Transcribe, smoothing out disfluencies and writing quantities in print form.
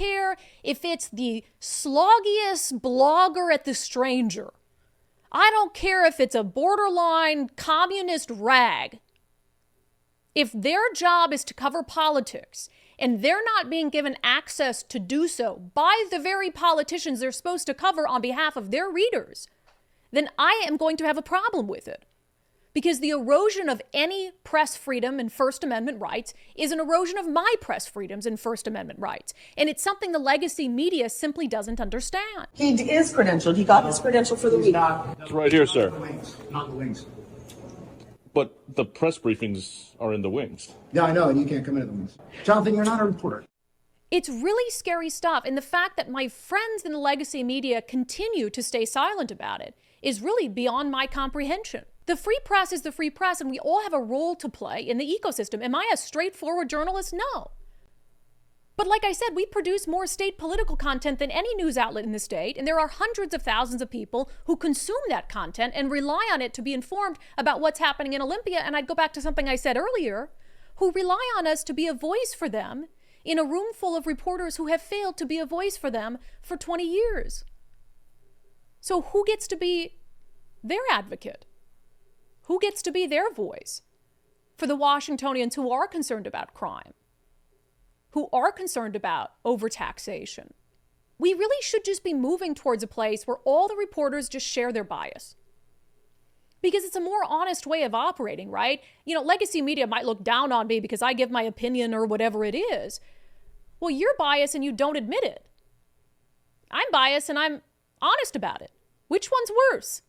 care if it's the sloggiest blogger at The Stranger. I don't care if it's a borderline communist rag. If their job is to cover politics and they're not being given access to do so by the very politicians they're supposed to cover on behalf of their readers, then I am going to have a problem with it. Because the erosion of any press freedom and First Amendment rights is an erosion of my press freedoms and First Amendment rights. And it's something the legacy media simply doesn't understand. He is credentialed. He got his credential for the week. It's right here, sir. Not the wings. But the press briefings are in the wings. Yeah, I know, and you can't come into the wings. Jonathan, you're not a reporter. It's really scary stuff. And the fact that my friends in the legacy media continue to stay silent about it is really beyond my comprehension. The free press is the free press, and we all have a role to play in the ecosystem. Am I a straightforward journalist? No. But like I said, we produce more state political content than any news outlet in the state, and there are hundreds of thousands of people who consume that content and rely on it to be informed about what's happening in Olympia. And I'd go back to something I said earlier, who rely on us to be a voice for them in a room full of reporters who have failed to be a voice for them for 20 years. So who gets to be their advocate? Who gets to be their voice for the Washingtonians who are concerned about crime, who are concerned about overtaxation? We really should just be moving towards a place where all the reporters just share their bias. Because it's a more honest way of operating, right? You know, legacy media might look down on me because I give my opinion or whatever it is. Well, you're biased and you don't admit it. I'm biased and I'm honest about it. Which one's worse?